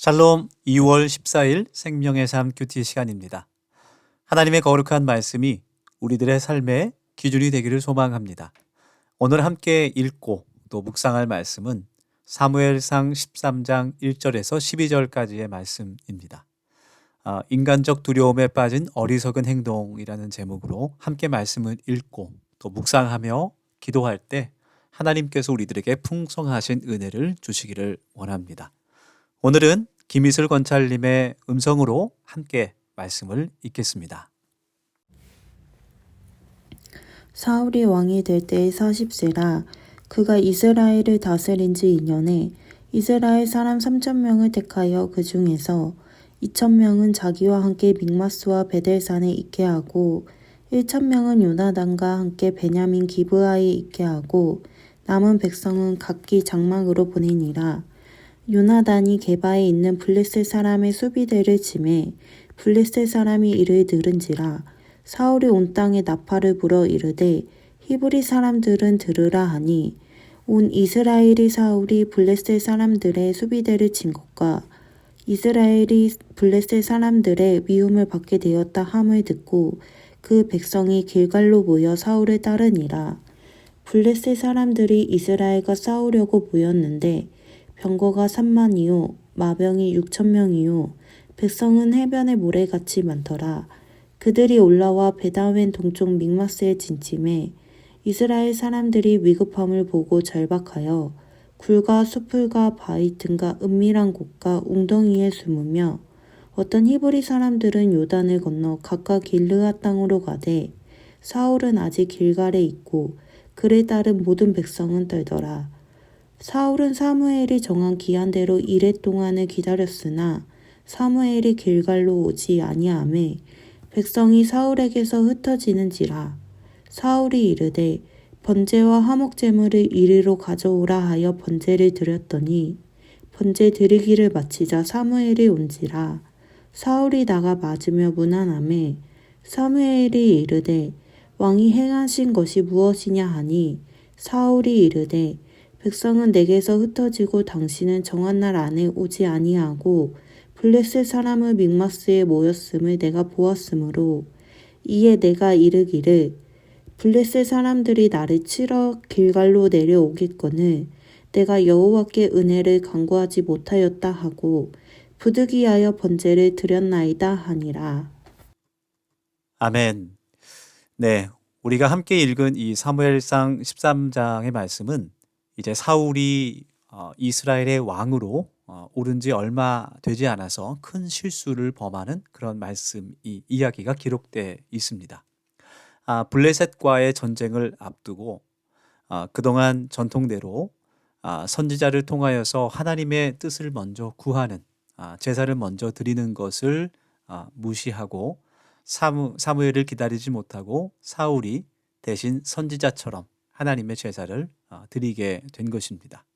샬롬 2월 14일 생명의 삶 큐티 시간입니다. 하나님의 거룩한 말씀이 우리들의 삶의 기준이 되기를 소망합니다. 오늘 함께 읽고 또 묵상할 말씀은 사무엘상 13장 1절에서 12절까지의 말씀입니다. 인간적 두려움에 빠진 어리석은 행동이라는 제목으로 함께 말씀을 읽고 또 묵상하며 기도할 때 하나님께서 우리들에게 풍성하신 은혜를 주시기를 원합니다. 오늘은 김희슬 권찰님의 음성으로 함께 말씀을 읽겠습니다. 사울이 왕이 될 때의 40세라. 그가 이스라엘을 다스린 지 2년에 이스라엘 사람 3,000명을 택하여 그 중에서 2,000명은 자기와 함께 믹마스와 베델산에 있게 하고 1,000명은 요나단과 함께 베냐민 기브아에 있게 하고 남은 백성은 각기 장막으로 보내니라. 요나단이 게바에 있는 블레셋 사람의 수비대를 치매 블레셋 사람이 이를 들은지라. 사울이 온 땅에 나팔을 불어 이르되 히브리 사람들은 들으라 하니 온 이스라엘이 사울이 블레셋 사람들의 수비대를 친 것과 이스라엘이 블레셋 사람들의 미움을 받게 되었다 함을 듣고 그 백성이 길갈로 모여 사울을 따르니라. 블레셋 사람들이 이스라엘과 싸우려고 모였는데 병거가 3만이요 마병이 6,000명이요 백성은 해변의 모래같이 많더라. 그들이 올라와 베다웬 동쪽 믹마스에 진침해 이스라엘 사람들이 위급함을 보고 절박하여 굴과 수풀과 바위 등과 은밀한 곳과 웅덩이에 숨으며 어떤 히브리 사람들은 요단을 건너 각각 길르앗 땅으로 가되 사울은 아직 길갈에 있고 그를 따른 모든 백성은 떨더라. 사울은 사무엘이 정한 기한대로 이레 동안을 기다렸으나 사무엘이 길갈로 오지 아니하매 백성이 사울에게서 흩어지는지라. 사울이 이르되 번제와 화목제물을 이리로 가져오라 하여 번제를 드렸더니 번제 드리기를 마치자 사무엘이 온지라. 사울이 나가 맞으며 문안하매 사무엘이 이르되 왕이 행하신 것이 무엇이냐 하니 사울이 이르되 백성은 내게서 흩어지고 당신은 정한 날 안에 오지 아니하고 블레셋 사람의 믹마스에 모였음을 내가 보았으므로 이에 내가 이르기를 블레셋 사람들이 나를 치러 길갈로 내려오겠거늘 내가 여호와께 은혜를 간구하지 못하였다 하고 부득이하여 번제를 드렸나이다 하니라. 아멘. 네, 우리가 함께 읽은 이 사무엘상 13장의 말씀은 이제 사울이 이스라엘의 왕으로 오른 지 얼마 되지 않아서 큰 실수를 범하는 그런 이야기가 기록되어 있습니다. 블레셋과의 전쟁을 앞두고 그동안 전통대로 선지자를 통하여서 하나님의 뜻을 먼저 구하는 제사를 먼저 드리는 것을 무시하고 사무엘을 기다리지 못하고 사울이 대신 선지자처럼 하나님의 제사를 드리게 된 것입니다.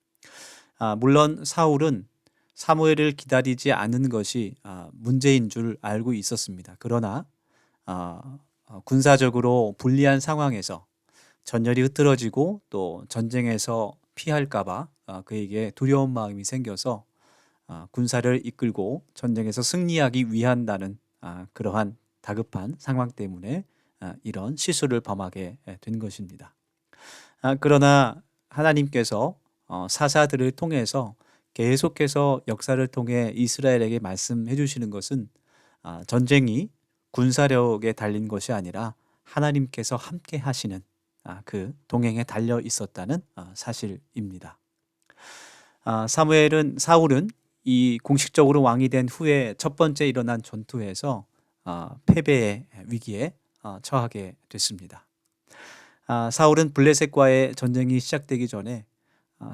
물론 사울은 사무엘을 기다리지 않은 것이 문제인 줄 알고 있었습니다. 그러나 군사적으로 불리한 상황에서 전열이 흐트러지고 또 전쟁에서 피할까 봐 그에게 두려운 마음이 생겨서 군사를 이끌고 전쟁에서 승리하기 위한다는 그러한 다급한 상황 때문에 이런 실수를 범하게 된 것입니다. 그러나 하나님께서 사사들을 통해서 계속해서 역사를 통해 이스라엘에게 말씀해 주시는 것은 전쟁이 군사력에 달린 것이 아니라 하나님께서 함께 하시는 그 동행에 달려 있었다는 사실입니다. 사울은 이 공식적으로 왕이 된 후에 첫 번째 일어난 전투에서 패배의 위기에 처하게 됐습니다. 사울은 블레셋과의 전쟁이 시작되기 전에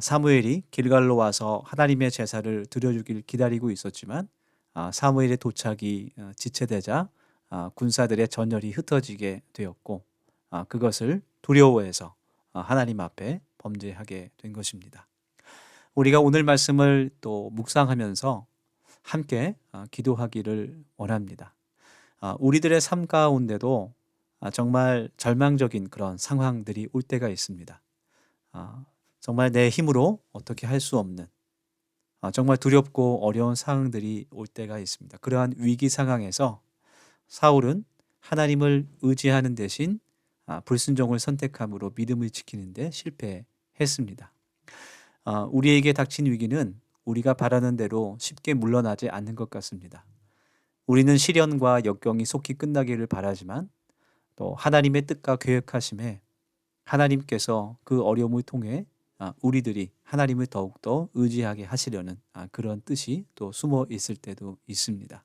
사무엘이 길갈로 와서 하나님의 제사를 드려주길 기다리고 있었지만 사무엘의 도착이 지체되자 군사들의 전열이 흩어지게 되었고 그것을 두려워해서 하나님 앞에 범죄하게 된 것입니다. 우리가 오늘 말씀을 또 묵상하면서 함께 기도하기를 원합니다. 우리들의 삶 가운데도 정말 절망적인 그런 상황들이 올 때가 있습니다. 정말 내 힘으로 어떻게 할 수 없는 정말 두렵고 어려운 상황들이 올 때가 있습니다. 그러한 위기 상황에서 사울은 하나님을 의지하는 대신 불순종을 선택함으로 믿음을 지키는데 실패했습니다. 우리에게 닥친 위기는 우리가 바라는 대로 쉽게 물러나지 않는 것 같습니다. 우리는 시련과 역경이 속히 끝나기를 바라지만 또 하나님의 뜻과 계획하심에 하나님께서 그 어려움을 통해 우리들이 하나님을 더욱더 의지하게 하시려는 그런 뜻이 또 숨어 있을 때도 있습니다.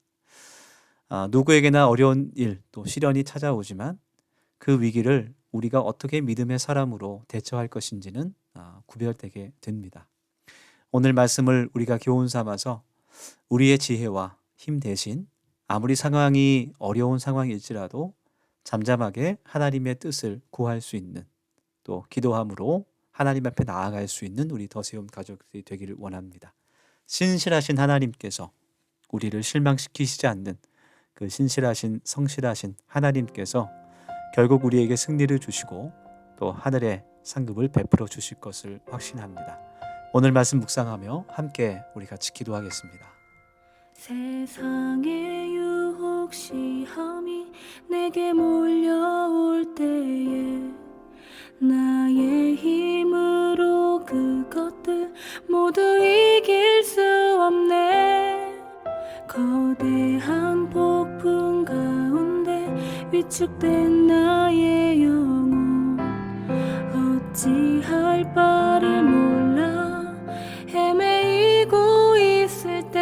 누구에게나 어려운 일 또 시련이 찾아오지만 그 위기를 우리가 어떻게 믿음의 사람으로 대처할 것인지는 구별되게 됩니다. 오늘 말씀을 우리가 교훈 삼아서 우리의 지혜와 힘 대신 아무리 상황이 어려운 상황일지라도 잠잠하게 하나님의 뜻을 구할 수 있는 또 기도함으로 하나님 앞에 나아갈 수 있는 우리 더세움 가족들이 되기를 원합니다. 신실하신 하나님께서 우리를 실망시키시지 않는 그 신실하신 성실하신 하나님께서 결국 우리에게 승리를 주시고 또 하늘의 상급을 베풀어 주실 것을 확신합니다. 오늘 말씀 묵상하며 함께 우리 같이 기도하겠습니다. 세상의 유혹 시험이 내게 몰려올 때에 나의 힘으로 그것들 모두 이길 수 없네. 거대한 폭풍 가운데 위축된 나의 영혼 어찌할 바를 몰라 헤매이고 있을 때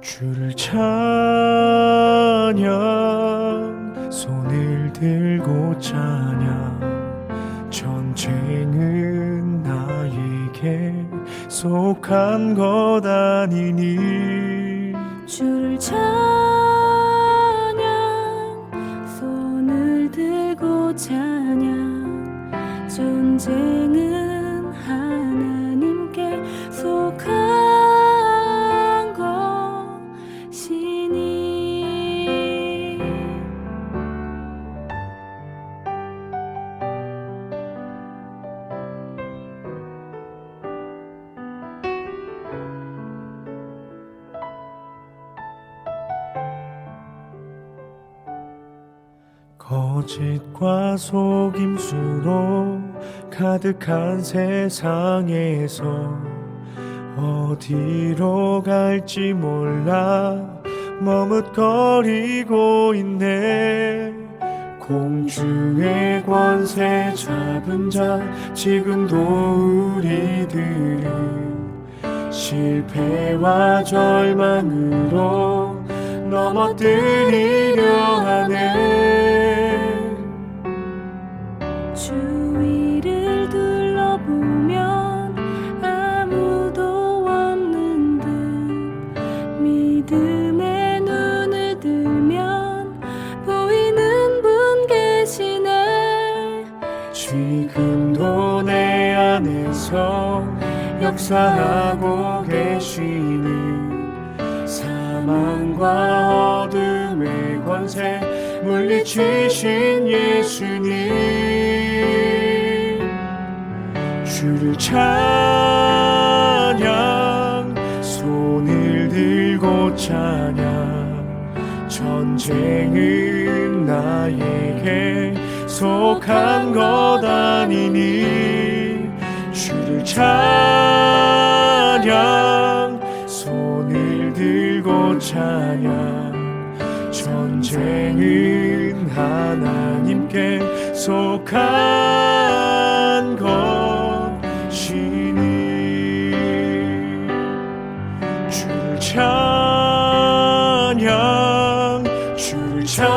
주를 찬양 손을 들고 찬양 전쟁은 나에게 속한 것 아니니 주를 찬양 손을 들고 찬양 전쟁은 하나님께 속한 것이니. 거짓과 속임수로 가득한 세상에서 어디로 갈지 몰라 머뭇거리고 있네. 공중의 권세 잡은 자 지금도 우리들을 실패와 절망으로 넘어뜨리려 하네. 주위를 둘러보면 아무도 없는 듯 믿음의 눈을 들면 보이는 분 계시네. 지금도 내 안에서 역사하고 계시는 사망과 어둠의 권세 물리치신 예수님 주를 찬양 손을 들고 찬양 전쟁은 나에게 속한 것 아니니 주를 찬양 손을 들고 찬양 전쟁은 하나님께 속한 것이니 주를 찬양 주를 찬양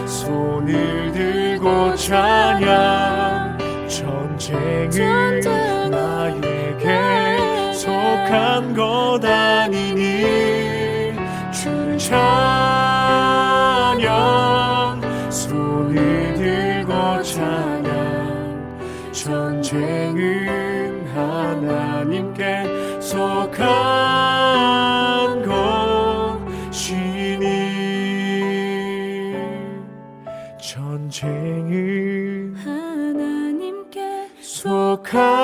손을 들고 찬양 전쟁은 나에게 속한 것 아니니 주를 찬양 손을 들고 찬양 전쟁은 하나님께 속한 것이니 전쟁은 하나님께 거룩한